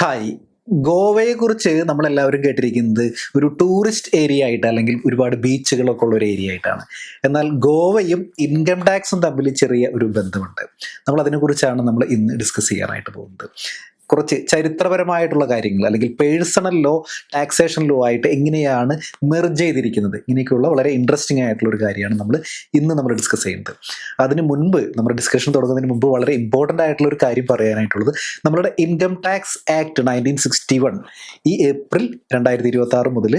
Hi. ഗോവയെക്കുറിച്ച് നമ്മളെല്ലാവരും കേട്ടിരിക്കുന്നത് ഒരു tourist area ആയിട്ട് അല്ലെങ്കിൽ ഒരുപാട് ബീച്ചുകളൊക്കെ ഉള്ള ഒരു ഏരിയ ആയിട്ടാണ്. എന്നാൽ ഗോവയും ഇൻകം ടാക്സും തമ്മിൽ ചെറിയ ഒരു ബന്ധമുണ്ട്. നമ്മൾ അതിനെക്കുറിച്ചാണ് നമ്മൾ ഇന്ന് ഡിസ്കസ് ചെയ്യാനായിട്ട് പോകുന്നത്. കുറച്ച് ചരിത്രപരമായിട്ടുള്ള കാര്യങ്ങൾ അല്ലെങ്കിൽ പേഴ്സണൽ ലോ, ടാക്സേഷൻ ലോ ആയിട്ട് എങ്ങനെയാണ് മെർജ് ചെയ്തിരിക്കുന്നത്, ഇങ്ങനെയൊക്കെയുള്ള വളരെ ഇൻട്രസ്റ്റിംഗ് ആയിട്ടുള്ള ഒരു കാര്യമാണ് നമ്മൾ ഡിസ്കസ് ചെയ്യുന്നത്. അതിന് മുൻപ് നമ്മുടെ ഡിസ്കഷൻ തുടങ്ങുന്നതിന് മുമ്പ് വളരെ ഇമ്പോർട്ടൻ്റ് ആയിട്ടുള്ള ഒരു കാര്യം പറയാനായിട്ടുള്ളത്, നമ്മുടെ ഇൻകം ടാക്സ് ആക്ട് 1961 ഈ ഏപ്രിൽ 2026 മുതൽ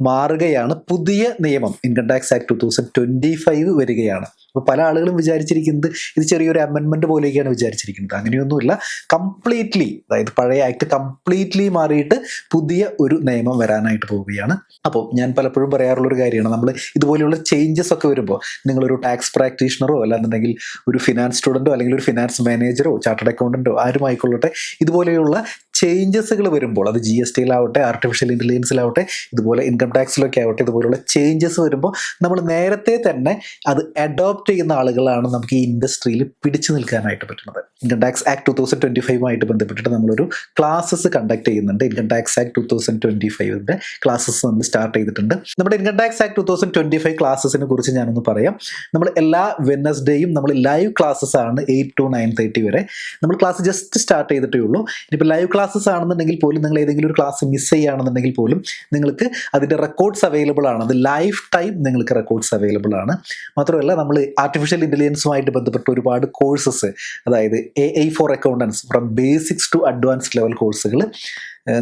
മാറുകയാണ്. പുതിയ നിയമം ഇൻകം ടാക്സ് ആക്ട് 2025 വരികയാണ്. അപ്പോൾ പല ആളുകളും വിചാരിച്ചിരിക്കുന്നത് ഇത് ചെറിയൊരു അമെൻമെന്റ് പോലെയൊക്കെയാണ് വിചാരിച്ചിരിക്കുന്നത്. അങ്ങനെയൊന്നുമില്ല. കംപ്ലീറ്റ്ലി, അതായത് പഴയ ആക്ട് കംപ്ലീറ്റ്ലി മാറിയിട്ട് പുതിയ ഒരു നിയമം വരാനായിട്ട് പോവുകയാണ്. അപ്പോൾ ഞാൻ പലപ്പോഴും പറയാറുള്ളൊരു കാര്യമാണ്, നമ്മൾ ഇതുപോലെയുള്ള ചേഞ്ചസ് ഒക്കെ വരുമ്പോൾ നിങ്ങളൊരു ടാക്സ് പ്രാക്ടീഷണറോ അല്ലാന്നുണ്ടെങ്കിൽ ഒരു ഫിനാൻസ് സ്റ്റുഡൻറ്റോ അല്ലെങ്കിൽ ഒരു ഫിനാൻസ് മാനേജറോ ചാർട്ടേഡ് അക്കൗണ്ടൻറ്റോ ആരുമായിക്കൊള്ളട്ടെ, ഇതുപോലെയുള്ള ചേഞ്ചസുകൾ വരുമ്പോൾ അത് GST-യിലാവട്ടെ, ആർട്ടിഫിഷ്യൽ ഇൻ്റലിജൻസിലാവട്ടെ, ഇതുപോലെ ഇൻകം ടാക്സിലൊക്കെ ആവട്ടെ, ഇതുപോലുള്ള ചേഞ്ചസ് വരുമ്പോൾ നമ്മൾ നേരത്തെ തന്നെ അത് അഡോപ്റ്റ് ചെയ്യുന്ന ആളുകളാണ് നമുക്ക് ഈ ഇൻഡസ്ട്രിയിൽ പിടിച്ചു നിൽക്കാനായിട്ട് പറ്റുന്നത്. ഇൻകം ടാക്സ് ആക്ട് 2025 ബന്ധപ്പെട്ടിട്ട് നമ്മളൊരു ക്ലാസ്സസ് കണ്ടക്ട് ചെയ്യുന്നുണ്ട്. ഇൻകം ടാക്സ് ആക്ട് 2025 ക്ലാസ്സസ് നമ്മൾ സ്റ്റാർട്ട് ചെയ്തിട്ടുണ്ട്. നമ്മുടെ ഇൻകം ടാക്സ് ആക്ട് 2025 ക്ലാസ്സസിനെ കുറിച്ച് ഞാനൊന്ന് പറയാം. നമ്മൾ എല്ലാ വെനസ്ഡേയും നമ്മൾ ലൈവ് ക്ലാസ്സസ് ആണ് 8 to 9:30 വരെ. നമ്മൾ ക്ലാസ് ജസ്റ്റ് സ്റ്റാർട്ട് ചെയ്തിട്ടേ ഉള്ളൂ. ഇനിയിപ്പോൾ ലൈവ് ക്ലാസ്സസ് ആണെന്നുണ്ടെങ്കിൽ പോലും, നിങ്ങൾ ഏതെങ്കിലും ഒരു ക്ലാസ് മിസ് ചെയ്യുകയാണെന്നുണ്ടെങ്കിൽ പോലും നിങ്ങൾക്ക് അതിൻ്റെ റെക്കോർഡ്സ് അവൈലബിൾ ആണ്. അത് ലൈഫ് ടൈം നിങ്ങൾക്ക് റെക്കോർഡ്സ് അവൈലബിൾ ആണ്. മാത്രമല്ല, നമ്മൾ ആർട്ടിഫിഷ്യൽ ഇൻ്റലിജൻസുമായിട്ട് ബന്ധപ്പെട്ട ഒരുപാട് കോഴ്സസ്, അതായത് AI for accountants from basics to advanced level കോഴ്സുകൾ,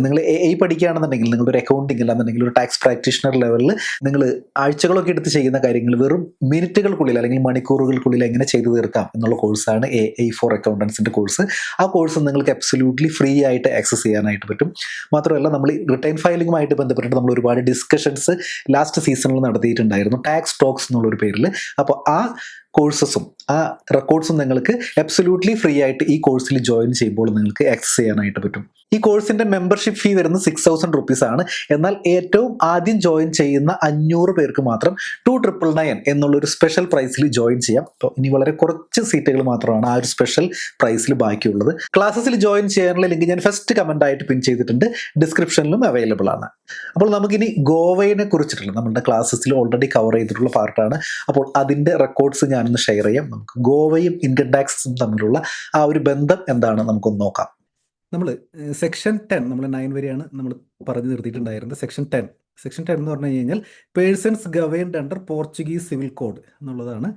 നിങ്ങൾ AI പഠിക്കുകയാണെന്നുണ്ടെങ്കിൽ, നിങ്ങളൊരു അക്കൗണ്ടിങ് അല്ലാന്നുണ്ടെങ്കിൽ ഒരു ടാക്സ് പ്രാക്ടീഷണർ ലെവലിൽ നിങ്ങൾ ആഴ്ചകളൊക്കെ എടുത്ത് ചെയ്യുന്ന കാര്യങ്ങൾ വെറും മിനിറ്റുകൾക്കുള്ളിൽ അല്ലെങ്കിൽ മണിക്കൂറുകൾക്കുള്ളിൽ എങ്ങനെ ചെയ്തു തീർക്കാം എന്നുള്ള കോഴ്സാണ് AI ഫോർ അക്കൗണ്ടൻസിൻ്റെ കോഴ്സ്. ആ കോഴ്സ് നിങ്ങൾക്ക് അബ്സല്യൂട്ട്ലി ഫ്രീ ആയിട്ട് ആക്സസ് ചെയ്യാനായിട്ട് പറ്റും. മാത്രമല്ല, നമ്മൾ റിട്ടേൺ ഫയലിംഗുമായിട്ട് ബന്ധപ്പെട്ടിട്ട് നമ്മൾ ഒരുപാട് ഡിസ്കഷൻസ് ലാസ്റ്റ് സീസണിൽ നടത്തിയിട്ടുണ്ടായിരുന്നു, ടാക്സ് ടോക്സ് എന്നുള്ളൊരു പേരിൽ. അപ്പോൾ ആ കോഴ്സസും ആ റെക്കോർഡ്സും നിങ്ങൾക്ക് അബ്സല്യൂട്ട്ലി ഫ്രീ ആയിട്ട് ഈ കോഴ്സിൽ ജോയിൻ ചെയ്യുമ്പോൾ നിങ്ങൾക്ക് ആക്സസ് ചെയ്യാനായിട്ട് പറ്റും. ഈ കോഴ്സിൻ്റെ മെമ്പർഷിപ്പ് ഫീ വരുന്നത് 6,000 rupees ആണ്. എന്നാൽ ഏറ്റവും ആദ്യം ജോയിൻ ചെയ്യുന്ന 500 പേർക്ക് മാത്രം 2,999 എന്നുള്ളൊരു സ്പെഷ്യൽ പ്രൈസിൽ ജോയിൻ ചെയ്യാം. അപ്പോൾ ഇനി വളരെ കുറച്ച് സീറ്റുകൾ മാത്രമാണ് ആ ഒരു സ്പെഷ്യൽ പ്രൈസിൽ ബാക്കിയുള്ളത്. ക്ലാസ്സസിൽ ജോയിൻ ചെയ്യാനുള്ള ലിങ്ക് ഞാൻ ഫസ്റ്റ് കമൻ്റ് ആയിട്ട് പിൻ ചെയ്തിട്ടുണ്ട്, ഡിസ്ക്രിപ്ഷനിലും അവൈലബിൾ ആണ്. അപ്പോൾ നമുക്കിനി ഗോവയെ കുറിച്ചിട്ടുള്ള നമ്മുടെ ക്ലാസ്സസിൽ ഓൾറെഡി കവർ ചെയ്തിട്ടുള്ള പാർട്ടാണ്. അപ്പോൾ അതിൻ്റെ റെക്കോർഡ്സ് ഞാനൊന്ന് ഷെയർ ചെയ്യാം. നമുക്ക് ഗോവയും ഇൻകം ടാക്സും തമ്മിലുള്ള ആ ഒരു ബന്ധം എന്താണ് നമുക്കൊന്ന് നോക്കാം. നമ്മൾ സെക്ഷൻ 10, നമ്മൾ 9 വരെയാണ് നമ്മൾ പറഞ്ഞു നിർത്തിയിട്ടുണ്ടായിരുന്നത്. സെക്ഷൻ 10 എന്ന് പറഞ്ഞു കഴിഞ്ഞാൽ persons governed under Portuguese civil code എന്നുള്ളതാണ്.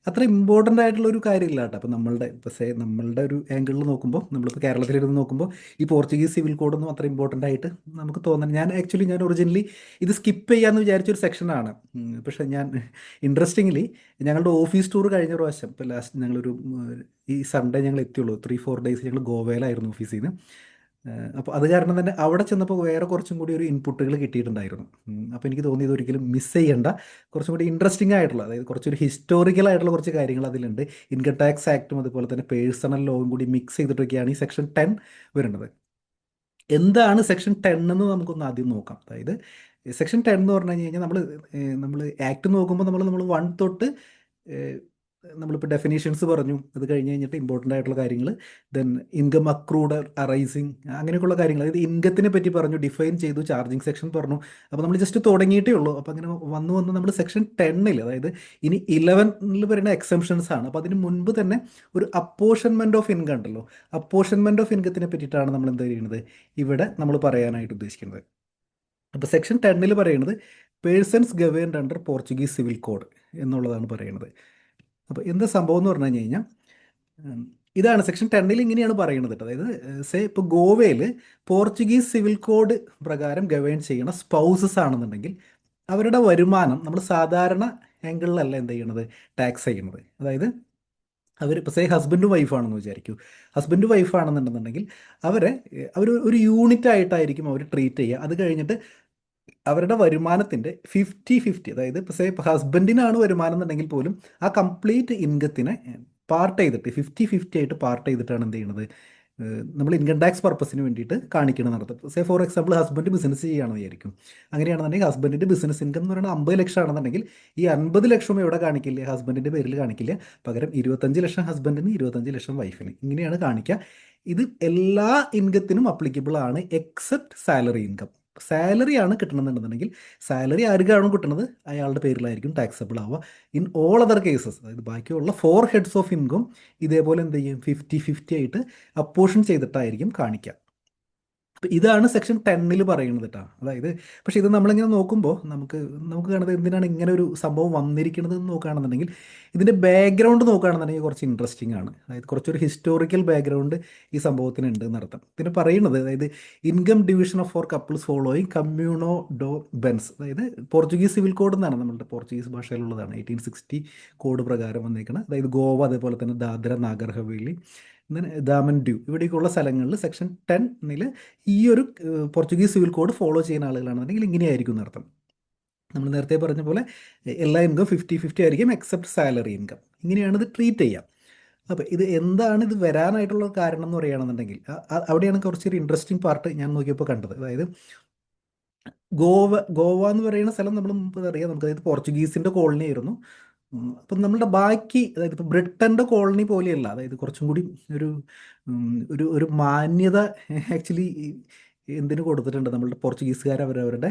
അത്ര ഇമ്പോർട്ടൻ്റ് ആയിട്ടുള്ള ഒരു കാര്യമില്ല കേട്ടോ. അപ്പോൾ നമ്മളുടെ ഒരു ആംഗിളിൽ നോക്കുമ്പോൾ, നമ്മളിപ്പോൾ കേരളത്തിലിരുന്ന് നോക്കുമ്പോൾ ഈ പോർച്ചുഗീസ് സിവിൽ കോഡൊന്നും അത്ര ഇമ്പോർട്ടൻ്റ് ആയിട്ട് നമുക്ക് തോന്നുന്നത്. ഞാൻ ഒറിജിനലി ഇത് സ്കിപ്പ് ചെയ്യാമെന്ന് വിചാരിച്ചൊരു സെക്ഷനാണ്. പക്ഷേ ഞാൻ ഇൻട്രസ്റ്റിംഗ്ലി ഞങ്ങളുടെ ഓഫീസ് ടൂർ കഴിഞ്ഞ പ്രാവശ്യം, ഇപ്പോൾ ലാസ്റ്റ് ഞങ്ങളൊരു ഈ സൺഡേ ഞങ്ങൾ എത്തിയുള്ളൂ. 3-4 days ഞങ്ങൾ ഗോവയിലായിരുന്നു ഓഫീസിൽ നിന്ന്. അപ്പോൾ അത് കാരണം തന്നെ അവിടെ ചെന്നപ്പോൾ വേറെ കുറച്ചും കൂടി ഒരു ഇൻപുട്ടുകൾ കിട്ടിയിട്ടുണ്ടായിരുന്നു. അപ്പോൾ എനിക്ക് തോന്നിയത് ഒരിക്കലും മിസ് ചെയ്യേണ്ട, കുറച്ചും കൂടി ഇൻട്രസ്റ്റിംഗ് ആയിട്ടുള്ള, അതായത് കുറച്ചൊരു ഹിസ്റ്റോറിക്കൽ ആയിട്ടുള്ള കുറച്ച് കാര്യങ്ങൾ അതിലുണ്ട്. ഇൻകം ടാക്സ് ആക്റ്റും അതുപോലെ തന്നെ പേഴ്സണൽ ലോയും കൂടി മിക്സ് ചെയ്തിട്ടൊക്കെയാണ് ഈ സെക്ഷൻ 10 വരുന്നത്. എന്താണ് സെക്ഷൻ 10 എന്ന് നമുക്കൊന്ന് ആദ്യം നോക്കാം. അതായത് സെക്ഷൻ 10 എന്ന് പറഞ്ഞു കഴിഞ്ഞാൽ നമ്മൾ ആക്ട് നോക്കുമ്പോൾ നമ്മൾ 1 തൊട്ട് നമ്മളിപ്പോൾ ഡെഫിനേഷൻസ് പറഞ്ഞു, അത് കഴിഞ്ഞ് കഴിഞ്ഞിട്ട് ഇമ്പോർട്ടൻ്റ് ആയിട്ടുള്ള കാര്യങ്ങൾ, ദെൻ ഇൻകം അക്രൂഡ് അറൈസിങ്, അങ്ങനെയൊക്കെയുള്ള കാര്യങ്ങൾ, അതായത് ഇൻകത്തിനെ പറ്റി പറഞ്ഞു, ഡിഫൈൻ ചെയ്തു, ചാർജിങ് സെക്ഷൻ പറഞ്ഞു. അപ്പോൾ നമ്മൾ ജസ്റ്റ് തുടങ്ങിയിട്ടേ ഉള്ളൂ. അപ്പോൾ അങ്ങനെ വന്ന് നമ്മൾ സെക്ഷൻ 10, അതായത് ഇനി 11 പറയുന്ന എക്സംഷൻസ് ആണ്. അപ്പോൾ അതിന് മുൻപ് തന്നെ ഒരു അപ്പോർഷൻമെൻറ്റ് ഓഫ് ഇൻകം ഉണ്ടല്ലോ, അപ്പോർഷൻമെൻറ്റ് ഓഫ് ഇൻകത്തിനെ പറ്റിയിട്ടാണ് നമ്മൾ എന്താ ചെയ്യുന്നത് ഇവിടെ നമ്മൾ പറയാനായിട്ട് ഉദ്ദേശിക്കുന്നത്. അപ്പോൾ സെക്ഷൻ 10 പറയുന്നത് persons governed under Portuguese civil code എന്നുള്ളതാണ് പറയുന്നത്. അപ്പോൾ എന്താ സംഭവം എന്ന് പറഞ്ഞു കഴിഞ്ഞാൽ ഇതാണ് സെക്ഷൻ 10 ഇങ്ങനെയാണ് പറയുന്നത്. അതായത് ഇപ്പോൾ ഗോവയിൽ പോർച്ചുഗീസ് സിവിൽ കോഡ് പ്രകാരം ഗവേൺ ചെയ്യുന്ന സ്പൗസസ് ആണെന്നുണ്ടെങ്കിൽ അവരുടെ വരുമാനം നമ്മൾ സാധാരണ ആംഗിളിലല്ല എന്ത് ചെയ്യണത്, ടാക്സ് ചെയ്യണത്. അതായത് ഇപ്പോൾ ഹസ്ബൻഡും വൈഫാണെന്ന് വിചാരിക്കൂ. ഹസ്ബൻഡ് വൈഫാണെന്നുണ്ടെന്നുണ്ടെങ്കിൽ അവർ ഒരു യൂണിറ്റ് ആയിട്ടായിരിക്കും അവർ ട്രീറ്റ് ചെയ്യുക. അത് കഴിഞ്ഞിട്ട് അവരുടെ വരുമാനത്തിൻ്റെ 50-50, അതായത് ഇപ്പോൾ ഹസ്ബൻഡിനാണ് വരുമാനം എന്നുണ്ടെങ്കിൽ പോലും ആ കംപ്ലീറ്റ് ഇൻകത്തിനെ പാർട്ട് ചെയ്തിട്ട് 50-50 ആയിട്ട് പാർട്ട് ചെയ്തിട്ടാണ് എന്ത് ചെയ്യണത്, നമ്മൾ ഇൻകം ടാക്സ് പർപ്പസിന് വേണ്ടിയിട്ട് കാണിക്കണം നടത്തും. Say for example husband business ചെയ്യുകയാണെന്ന് വിചാരിക്കും. അങ്ങനെയാണെന്നുണ്ടെങ്കിൽ ഹസ്ബൻഡിൻ്റെ ബിസിനസ് ഇൻകം എന്ന് പറയുന്നത് 50 ലക്ഷം ആണെന്നുണ്ടെങ്കിൽ ഈ 50 ലക്ഷം എവിടെ കാണിക്കില്ല, ഹസ്ബൻഡിൻ്റെ പേരിൽ കാണിക്കില്ല. പകരം 25 ലക്ഷം ഹസ്ബൻഡിന്, 25 ലക്ഷം വൈഫിന്, ഇങ്ങനെയാണ് കാണിക്കുക. ഇത് എല്ലാ ഇൻകത്തിനും അപ്ലിക്കബിൾ ആണ് എക്സെപ്റ്റ് സാലറി ഇൻകം. സാലറി ആണ് കിട്ടണമെന്നുണ്ടെന്നുണ്ടെങ്കിൽ സാലറി ആർക്കാണോ കിട്ടുന്നത് അയാളുടെ പേരിലായിരിക്കും ടാക്സബിൾ ആവുക. ഇൻ ഓൾ അതർ കേസസ്, അതായത് ബാക്കിയുള്ള 4 ഹെഡ്സ് ഓഫ് ഇൻകം ഇതേപോലെ എന്ത് ചെയ്യും, 50-50 ആയിട്ട് അപ്പോർഷൻ ചെയ്തിട്ടായിരിക്കും കാണിക്കുക. അപ്പോൾ ഇതാണ് സെക്ഷൻ 10 പറയുന്നത് കേട്ടോ. അതായത് പക്ഷേ ഇത് നമ്മളിങ്ങനെ നോക്കുമ്പോൾ നമുക്ക് കാണുന്നത് എന്തിനാണ് ഇങ്ങനെ ഒരു സംഭവം വന്നിരിക്കുന്നത് എന്ന് നോക്കുകയാണെന്നുണ്ടെങ്കിൽ ഇതിൻ്റെ ബാക്ക്ഗ്രൗണ്ട് നോക്കുകയാണെന്നുണ്ടെങ്കിൽ കുറച്ച് ഇൻട്രസ്റ്റിംഗ് ആണ്. അതായത് കുറച്ചൊരു ഹിസ്റ്റോറിക്കൽ ബാക്ക്ഗ്രൗണ്ട് ഈ സംഭവത്തിന് ഉണ്ട് എന്നർത്ഥം. ഇതിന് പറയുന്നത് അതായത് income division of four couples following കമ്മ്യൂണോ ഡോ ബെൻസ്, അതായത് പോർച്ചുഗീസ് സിവിൽ കോഡ് എന്നാണ്, നമ്മളുടെ പോർച്ചുഗീസ് ഭാഷയിലുള്ളതാണ്, 1860 കോഡ് പ്രകാരം വന്നേക്കണം. അതായത് ഗോവ, അതേപോലെ തന്നെ ദാദ്ര നാഗർ ഹവേലി, ദാമൻ ഡ്യൂ, ഇവിടേക്കുള്ള സ്ഥലങ്ങളിൽ സെക്ഷൻ 10 ഈ ഒരു പോർച്ചുഗീസ് സിവിൽ കോഡ് ഫോളോ ചെയ്യുന്ന ആളുകളാണെന്നുണ്ടെങ്കിൽ ഇങ്ങനെയായിരിക്കും എന്നർത്ഥം. നമ്മൾ നേരത്തെ പറഞ്ഞ പോലെ എല്ലാ ഇൻകം 50-50 ആയിരിക്കും എക്സെപ്റ്റ് സാലറി ഇൻകം. ഇങ്ങനെയാണ് ഇത് ട്രീറ്റ് ചെയ്യുക. അപ്പോൾ ഇത് എന്താണ് ഇത് വരാനായിട്ടുള്ള കാരണം എന്ന് പറയുകയാണെന്നുണ്ടെങ്കിൽ അവിടെയാണ് കുറച്ചൊരു ഇൻട്രസ്റ്റിംഗ് പാർട്ട് ഞാൻ നോക്കിയപ്പോൾ കണ്ടത്. അതായത് ഗോവ എന്ന് പറയുന്ന സ്ഥലം നമ്മൾ മുമ്പ് അറിയാം നമുക്ക്, അതായത് പോർച്ചുഗീസിൻ്റെ കോളനി ആയിരുന്നു. അപ്പം നമ്മളുടെ ബാക്കി, അതായത് ഇപ്പോൾ ബ്രിട്ടൻ്റെ കോളനി പോലെയല്ല, അതായത് കുറച്ചും കൂടി ഒരു ഒരു ഒരു മാന്യത ആക്ച്വലി എന്തിനു കൊടുത്തിട്ടുണ്ട്, നമ്മളുടെ പോർച്ചുഗീസുകാർ അവരവരുടെ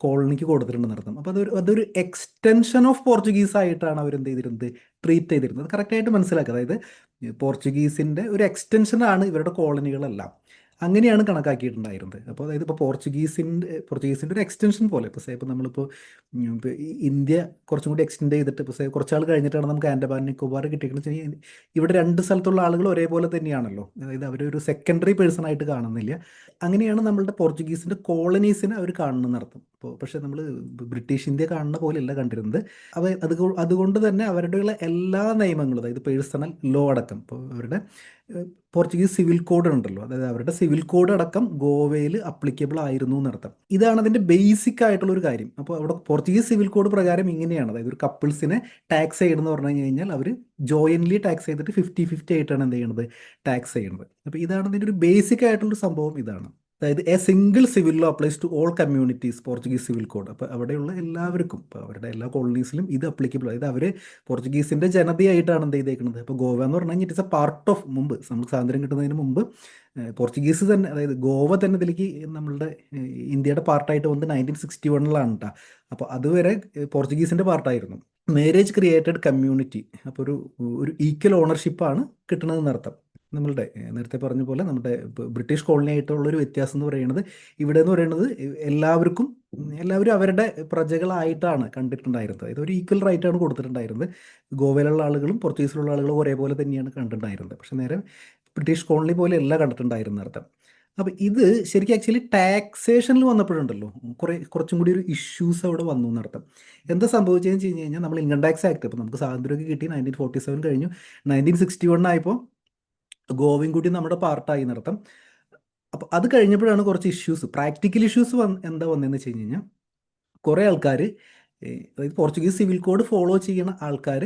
കോളനിക്ക് കൊടുത്തിട്ടുണ്ടെന്ന് അർത്ഥം. അപ്പോൾ അതൊരു എക്സ്റ്റൻഷൻ ഓഫ് പോർച്ചുഗീസ് ആയിട്ടാണ് അവരെന്ത് ചെയ്തിരുന്നത്, ട്രീറ്റ് ചെയ്തിരുന്നത്. കറക്റ്റായിട്ട് മനസ്സിലാക്കുക. അതായത് പോർച്ചുഗീസിൻ്റെ ഒരു എക്സ്റ്റൻഷനാണ് ഇവരുടെ കോളനികളെല്ലാം, അങ്ങനെയാണ് കണക്കാക്കിയിട്ടുണ്ടായിരുന്നത്. അപ്പോൾ അതായത് ഇപ്പോൾ പോർച്ചുഗീസിൻ്റെ ഒരു എക്സ്റ്റൻഷൻ പോലെ, ഇപ്പോൾ നമ്മളിപ്പോൾ ഇന്ത്യ കുറച്ചും കൂടി എക്സ്റ്റെൻഡ് ചെയ്തിട്ട് ഇപ്പോൾ കുറച്ചാൾ കഴിഞ്ഞിട്ടാണ് നമുക്ക് ആൻഡമാൻ നിക്കോബാർ കിട്ടിയിരിക്കുന്നത് വെച്ചാൽ ഇവിടെ 2 സ്ഥലത്തുള്ള ആളുകൾ ഒരേപോലെ തന്നെയാണല്ലോ, അതായത് അവരൊരു സെക്കൻഡറി പേഴ്സൺ ആയിട്ട് കാണുന്നില്ല. അങ്ങനെയാണ് നമ്മളുടെ പോർച്ചുഗീസിൻ്റെ കോളനീസിനെ അവർ കാണുന്നതെന്ന് അർത്ഥം. പക്ഷേ നമ്മൾ ബ്രിട്ടീഷ് ഇന്ത്യ കാണുന്ന പോലെയല്ല കണ്ടിരുന്നത്. അതുകൊണ്ട് തന്നെ അവരുടെയുള്ള എല്ലാ നിയമങ്ങളും, അതായത് പേഴ്സണൽ ലോ അടക്കം, ഇപ്പോൾ അവരുടെ പോർച്ചുഗീസ് സിവിൽ കോഡ് ഉണ്ടല്ലോ, അതായത് അവരുടെ സിവിൽ കോഡ് അടക്കം ഗോവയിൽ അപ്ലിക്കബിൾ ആയിരുന്നു എന്നർത്ഥം. ഇതാണ് അതിൻ്റെ ബേസിക് ആയിട്ടുള്ള ഒരു കാര്യം. അപ്പോൾ അവിടെ പോർച്ചുഗീസ് സിവിൽ കോഡ് പ്രകാരം ഇങ്ങനെയാണ്, അതായത് ഒരു കപ്പിൾസിനെ ടാക്സ് ചെയ്യണമെന്ന് പറഞ്ഞു കഴിഞ്ഞാൽ അവർ ജോയിൻ്റ്ലി ടാക്സ് ചെയ്തിട്ട് 50-50 ആയിട്ടാണ് എന്ത് ചെയ്യുന്നത്, ടാക്സ് ചെയ്യുന്നത്. അപ്പോൾ ഇതാണ് ഇതിൻ്റെ ഒരു ബേസിക് ആയിട്ടുള്ളൊരു സംഭവം ഇതാണ്. അതായത് a single civil law applies to all communities Portuguese civil code. അപ്പോൾ അവിടെയുള്ള എല്ലാവർക്കും, ഇപ്പോൾ അവരുടെ എല്ലാ കോളനീസിലും ഇത് അപ്ലിക്കബിൾ. അതായത് അവർ പോർച്ചുഗീസിൻ്റെ ജനതയായിട്ടാണ് എന്ത് ചെയ്തേക്കുന്നത്. അപ്പോൾ ഗോവ എന്ന് പറഞ്ഞു കഴിഞ്ഞാൽ ഇറ്റ്സ് എ പാർട്ട് ഓഫ്, മുമ്പ് നമുക്ക് സ്വാതന്ത്ര്യം കിട്ടുന്നതിന് മുമ്പ് പോർച്ചുഗീസ് തന്നെ, അതായത് ഗോവ തന്നെ ഇതിലേക്ക് നമ്മളുടെ ഇന്ത്യയുടെ പാർട്ടായിട്ട് വന്ന് 1961 കേട്ടോ. അപ്പോൾ അതുവരെ പോർച്ചുഗീസിൻ്റെ പാർട്ടായിരുന്നു. മാരേജ് ക്രിയേറ്റഡ് കമ്മ്യൂണിറ്റി, അപ്പോൾ ഒരു ഈക്വൽ ഓണർഷിപ്പാണ് കിട്ടണതെന്നർത്ഥം. നമ്മളുടെ നേരത്തെ പറഞ്ഞ പോലെ നമ്മുടെ ബ്രിട്ടീഷ് കോളനി ആയിട്ടുള്ളൊരു വ്യത്യാസം എന്ന് പറയുന്നത്, ഇവിടെ എന്ന് പറയുന്നത് എല്ലാവരും അവരുടെ പ്രജകളായിട്ടാണ് കണ്ടിട്ടുണ്ടായിരുന്നത്. അതായത് ഒരു ഈക്വൽ റൈറ്റാണ് കൊടുത്തിട്ടുണ്ടായിരുന്നത്. ഗോവയിലുള്ള ആളുകളും പോർച്ചുഗീസിലുള്ള ആളുകളും ഒരേപോലെ തന്നെയാണ് കണ്ടിട്ടുണ്ടായിരുന്നത്. പക്ഷേ നേരെ ബ്രിട്ടീഷ് കോളനി പോലെ അല്ല കണ്ടിട്ടുണ്ടായിരുന്ന അർത്ഥം. അപ്പോൾ ഇത് ശരിക്കും ആക്ച്വലി ടാക്സേഷനിൽ വന്നപ്പോഴുണ്ടല്ലോ കുറച്ചും കൂടി ഒരു ഇഷ്യൂസ് അവിടെ വന്നു എന്നർത്ഥം. എന്താ സംഭവിച്ചതെന്ന് വെച്ച് കഴിഞ്ഞാൽ നമ്മൾ ഇൻകം ടാക്സ് ആക്ട്, ഇപ്പോൾ നമുക്ക് സ്വാതന്ത്ര്യമൊക്കെ കിട്ടി 1947 കഴിഞ്ഞു, 1961 ആയപ്പോൾ ഗോവയും കൂടി നമ്മുടെ പാർട്ടായി നടത്താം. അപ്പോൾ അത് കഴിഞ്ഞപ്പോഴാണ് കുറച്ച് ഇഷ്യൂസ്, പ്രാക്ടിക്കൽ ഇഷ്യൂസ് എന്താ വന്നതെന്ന് വെച്ച് കഴിഞ്ഞാൽ കുറേ ആൾക്കാർ, അതായത് പോർച്ചുഗീസ് സിവിൽ കോഡ് ഫോളോ ചെയ്യുന്ന ആൾക്കാർ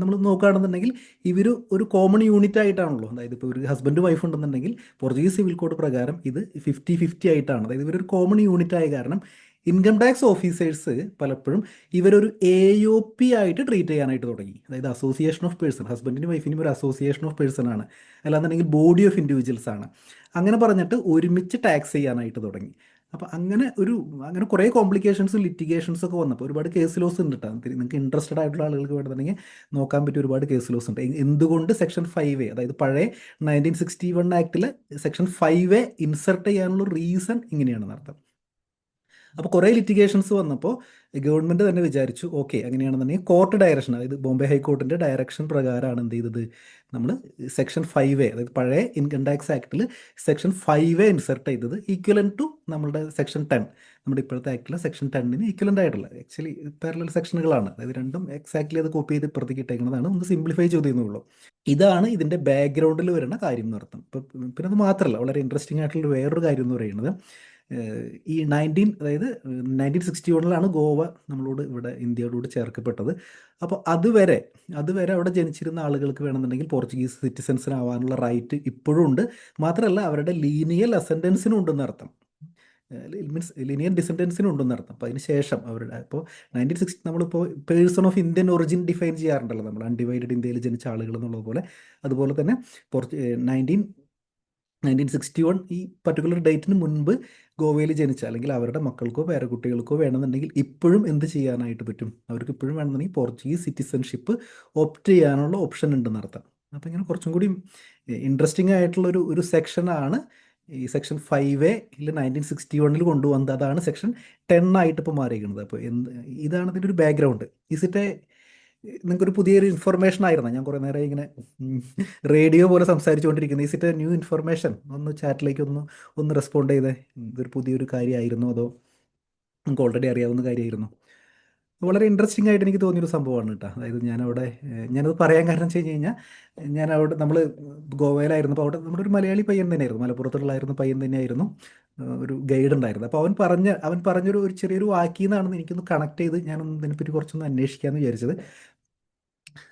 നമ്മൾ നോക്കുകയാണെന്നുണ്ടെങ്കിൽ ഇവർ ഒരു കോമൺ യൂണിറ്റ് ആയിട്ടാണല്ലോ, അതായത് ഇപ്പോൾ ഒരു ഹസ്ബൻഡ് വൈഫ് ഉണ്ടെന്നുണ്ടെങ്കിൽ പോർച്ചുഗീസ് സിവിൽ കോഡ് പ്രകാരം ഇത് 50-50 ആയിട്ടാണ്. അതായത് ഇവരൊരു കോമൺ യൂണിറ്റ് ആയ കാരണം ഇൻകം ടാക്സ് ഓഫീസേഴ്സ് പലപ്പോഴും ഇവരൊരു AOP ആയിട്ട് ട്രീറ്റ് ചെയ്യാനായിട്ട് തുടങ്ങി. അതായത് അസോസിയേഷൻ ഓഫ് പേഴ്സൺ, ഹസ്ബൻഡിനും വൈഫിനും ഒരു അസോസിയേഷൻ ഓഫ് പേഴ്സൺ ആണ്, അല്ലാന്നുണ്ടെങ്കിൽ ബോഡി ഓഫ് ഇൻഡിവിജ്വൽസ് ആണ്. അങ്ങനെ പറഞ്ഞിട്ട് ഒരുമിച്ച് ടാക്സ് ചെയ്യാനായിട്ട് തുടങ്ങി. അപ്പോൾ അങ്ങനെ കുറേ കോംപ്ലിക്കേഷൻസും ലിറ്റിഗേഷൻസും ഒക്കെ വന്നപ്പോൾ ഒരുപാട് കേസ് ലോസ് ഉണ്ട് കേട്ടോ. നിങ്ങൾക്ക് ഇൻട്രസ്റ്റഡ് ആയിട്ടുള്ള ആളുകൾക്ക് വേണമെന്നുണ്ടെങ്കിൽ നോക്കാൻ പറ്റിയ ഒരുപാട് കേസ് ലോസ് ഉണ്ട്. എന്തുകൊണ്ട് സെക്ഷൻ 5A, അതായത് പഴയ 1961 ആക്ടിലെ സെക്ഷൻ 5A ഇൻസർട്ട് ചെയ്യാനുള്ള റീസൺ ഇങ്ങനെയാണെന്ന് അർത്ഥം. അപ്പോൾ കുറേ ലിറ്റിഗേഷൻസ് വന്നപ്പോൾ ഗവൺമെൻറ് തന്നെ വിചാരിച്ചു, ഓക്കെ അങ്ങനെയാണെന്നുണ്ടെങ്കിൽ കോർട്ട് ഡയറക്ഷൻ, അതായത് ബോംബെ ഹൈക്കോർട്ടിൻ്റെ ഡയറക്ഷൻ പ്രകാരമാണ് എന്ത് ചെയ്തത്, നമ്മൾ സെക്ഷൻ 5A, അതായത് പഴയ ഇൻകം ടാക്സ് ആക്ടിൽ സെക്ഷൻ 5A ഇൻസർട്ട് ചെയ്തത് ഈക്വലൻ ടു നമ്മളുടെ സെക്ഷൻ 10, നമ്മുടെ ഇപ്പോഴത്തെ ആക്ടിലെ സെക്ഷൻ 10 ഈക്വലൻ്റ് ആയിട്ടുള്ള ആക്ച്വലി പാരലൽ സെക്ഷനുകളാണ്. അതായത് രണ്ടും എക്സാക്ട്ലി അത് കോപ്പി ചെയ്ത് ഇപ്പുറത്തേക്ക് ഇട്ടേക്കുന്നതാണ്. ഒന്ന് സിംപ്ലിഫൈ ചെയ്തെന്നുള്ളൂ. ഇതാണ് ഇതിൻ്റെ ബാക്ക്ഗ്രൗണ്ടിൽ വരുന്ന കാര്യം എന്ന് അർത്ഥം. പിന്നെ അത് മാത്രമല്ല, വളരെ ഇൻട്രസ്റ്റിംഗ് ആയിട്ടുള്ള വേറൊരു കാര്യം എന്ന് പറയുന്നത്, ഈ അതായത് 1961 ഗോവ നമ്മളോട് ഇവിടെ ഇന്ത്യയോട് ചേർക്കപ്പെട്ടത്. അപ്പോൾ അതുവരെ അവിടെ ജനിച്ചിരുന്ന ആളുകൾക്ക് വേണമെന്നുണ്ടെങ്കിൽ പോർച്ചുഗീസ് സിറ്റിസൺസിനാവാനുള്ള റൈറ്റ് ഇപ്പോഴും ഉണ്ട്. മാത്രമല്ല അവരുടെ ലീനിയൽ അസെൻഡൻസിനും ഉണ്ടെന്ന് അർത്ഥം. മീൻസ് ലീനിയൽ ഡിസെൻഡൻസിനും ഉണ്ടെന്ന് അർത്ഥം. അപ്പോൾ അതിന് ശേഷം അവരുടെ ഇപ്പോൾ 1960 നമ്മളിപ്പോൾ person of Indian origin define ചെയ്യാറുണ്ടല്ലോ നമ്മൾ, അൺഡിവൈഡഡ് ഇന്ത്യയിൽ ജനിച്ച ആളുകൾ എന്നുള്ളത് പോലെ. അതുപോലെ തന്നെ 1961 ഈ പർട്ടിക്കുലർ ഡേറ്റിന് മുൻപ് ഗോവയിൽ ജനിച്ച അല്ലെങ്കിൽ അവരുടെ മക്കൾക്കോ പേരക്കുട്ടികൾക്കോ വേണമെന്നുണ്ടെങ്കിൽ ഇപ്പോഴും എന്ത് ചെയ്യാനായിട്ട് പറ്റും, അവർക്ക് ഇപ്പോഴും വേണമെന്നുണ്ടെങ്കിൽ പോർച്ചുഗീസ് സിറ്റിസൺഷിപ്പ് ഓപ്റ്റ് ചെയ്യാനുള്ള ഓപ്ഷൻ ഉണ്ടെന്ന് അർത്ഥം. അപ്പോൾ ഇങ്ങനെ കുറച്ചും കൂടി ഇൻട്രസ്റ്റിംഗ് ആയിട്ടുള്ള ഒരു സെക്ഷനാണ് ഈ സെക്ഷൻ 5A 1961 കൊണ്ടുവന്നത്. അതാണ് സെക്ഷൻ 10 ആയിട്ട് ഇപ്പോൾ മാറിയിരിക്കുന്നത്. അപ്പോൾ ഇതാണ് ഇതിൻ്റെ ഒരു ബാക്ക്ഗ്രൗണ്ട്. ഈസിറ്റെ നിങ്ങൾക്കൊരു പുതിയൊരു ഇൻഫർമേഷൻ ആയിരുന്നു. ഞാൻ കുറേ നേരം ഇങ്ങനെ റേഡിയോ പോലെ സംസാരിച്ചുകൊണ്ടിരിക്കുന്നത്. Is it new information? ഒന്ന് ചാറ്റിലേക്ക് ഒന്ന് റെസ്പോണ്ട് ചെയ്തേ. ഇതൊരു പുതിയൊരു കാര്യമായിരുന്നോ അതോ നിങ്ങൾക്ക് ഓൾറെഡി അറിയാവുന്ന കാര്യമായിരുന്നു? വളരെ ഇൻട്രസ്റ്റിംഗ് ആയിട്ട് എനിക്ക് തോന്നിയൊരു സംഭവമാണ് കേട്ടോ. അതായത് ഞാനത് പറയാൻ കാരണം വെച്ച് കഴിഞ്ഞാൽ ഞാനവിടെ നമ്മൾ ഗോവയിലായിരുന്നപ്പോൾ അവിടെ നമ്മുടെ ഒരു മലയാളി പയ്യൻ തന്നെയായിരുന്നു, മലപ്പുറത്തുള്ളായിരുന്ന പയ്യൻ തന്നെയായിരുന്നു ഒരു ഗൈഡ് ഉണ്ടായിരുന്നു. അപ്പോൾ അവൻ പറഞ്ഞൊരു ചെറിയൊരു വാക്കിൽ നിന്നാണ് എനിക്കൊന്ന് കണക്ട് ചെയ്ത് ഞാനൊന്ന് ഇതിനെപ്പറ്റി കുറച്ചൊന്ന് അന്വേഷിക്കാമെന്ന് വിചാരിച്ചത്.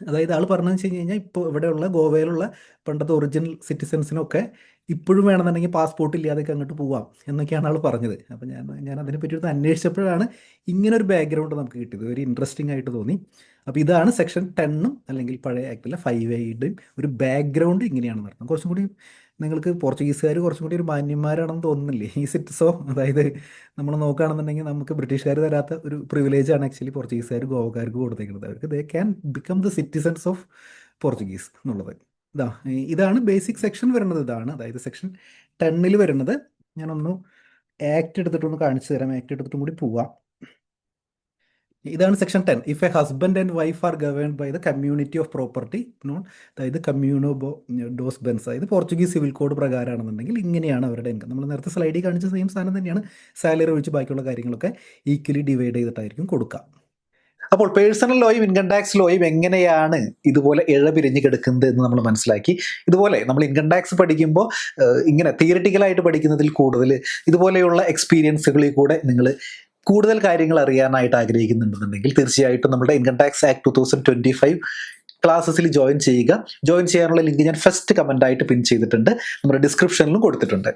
അതായത് ആൾ പറഞ്ഞതെന്ന് വെച്ച് കഴിഞ്ഞാൽ ഇപ്പോൾ ഇവിടെയുള്ള ഗോവയിലുള്ള പണ്ടത്തെ ഒറിജിനൽ സിറ്റിസൺസിനൊക്കെ ഇപ്പോഴും വേണമെന്നുണ്ടെങ്കിൽ പാസ്പോർട്ട് ഇല്ലാതെയൊക്കെ അങ്ങോട്ട് പോവാം എന്നൊക്കെയാണ് ആൾ പറഞ്ഞത്. അപ്പോൾ ഞാൻ അതിനെപ്പറ്റി ഒന്ന് അന്വേഷിച്ചപ്പോഴാണ് ഇങ്ങനൊരു ബാക്ക്ഗ്രൗണ്ട് നമുക്ക് കിട്ടിയത്. വെരി ഇൻട്രസ്റ്റിംഗ് ആയിട്ട് തോന്നി. അപ്പോൾ ഇതാണ് സെക്ഷൻ 10 അല്ലെങ്കിൽ പഴയ ആക്ടിലെ 5Aയുടെയും ഒരു ബാക്ക്ഗ്രൗണ്ട് ഇങ്ങനെയാണെന്ന് അർത്ഥം. കുറച്ചും കൂടി നിങ്ങൾക്ക് പോർച്ചുഗീസുകാർ കുറച്ചും കൂടി ഒരു മാന്യന്മാരാണെന്ന് തോന്നുന്നില്ലേ? ഈ സിറ്റിസോ അതായത് നമ്മൾ നോക്കുകയാണെന്നുണ്ടെങ്കിൽ നമുക്ക് ബ്രിട്ടീഷുകാർ തരാത്ത ഒരു പ്രിവിലേജാണ് ആക്ച്വലി പോർച്ചുഗീസുകാർ ഗോവക്കാർക്ക് കൊടുത്തേക്കുന്നത്. അവർക്ക് they can become the citizens of Portuguese എന്നുള്ളത്. ഇതാണ് ബേസിക് സെക്ഷൻ വരുന്നത്. അതായത് സെക്ഷൻ 10 വരുന്നത്. ഞാനൊന്ന് ആക്ട് എടുത്തിട്ടൊന്ന് കാണിച്ചു തരാം. ആക്ട് എടുത്തിട്ടും കൂടി പോവാം. ഇതാണ് section 10. If a husband and wife are governed by the community of property known, അതായത് കമ്മ്യൂണോ ഡോസ് ബെൻസ്, അതായത് പോർച്ചുഗീസ് സിവിൽ കോഡ് പ്രകാരമാണെന്നുണ്ടെങ്കിൽ ഇങ്ങനെയാണ് അവരുടെ ഇൻകം. നമ്മൾ നേരത്തെ സ്ലൈഡിൽ കാണിച്ച സെയിം സാധനം തന്നെയാണ്. സാലറി ഒഴിച്ച് ബാക്കിയുള്ള കാര്യങ്ങളൊക്കെ ഈക്വലി ഡിവൈഡ് ചെയ്തിട്ടായിരിക്കും കൊടുക്കുക. അപ്പോൾ പേഴ്സണൽ ലോയും ഇൻകം ടാക്സ് ലോയും എങ്ങനെയാണ് ഇതുപോലെ പിരിഞ്ഞ് കിടക്കുന്നത് എന്ന് നമ്മൾ മനസ്സിലാക്കി. ഇതുപോലെ നമ്മൾ ഇൻകം ടാക്സ് പഠിക്കുമ്പോൾ ഇങ്ങനെ തിയറിറ്റിക്കലായിട്ട് പഠിക്കുന്നതിൽ കൂടുതൽ ഇതുപോലെയുള്ള എക്സ്പീരിയൻസുകളിൽ കൂടെ നിങ്ങൾ കൂടുതൽ കാര്യങ്ങൾ അറിയാനായിട്ട് ആഗ്രഹിക്കുന്നുണ്ടെന്നുണ്ടെങ്കിൽ തീർച്ചയായിട്ടും നമ്മുടെ ഇൻകം ടാക്സ് ആക്ട് 2025 ക്ലാസ്സസിൽ ജോയിൻ ചെയ്യുക. ജോയിൻ ചെയ്യാനുള്ള ലിങ്ക് ഞാൻ ഫസ്റ്റ് കമൻ്റ് ആയിട്ട് പിൻ ചെയ്തിട്ടുണ്ട്, നമ്മുടെ ഡിസ്ക്രിപ്ഷനിലും കൊടുത്തിട്ടുണ്ട്.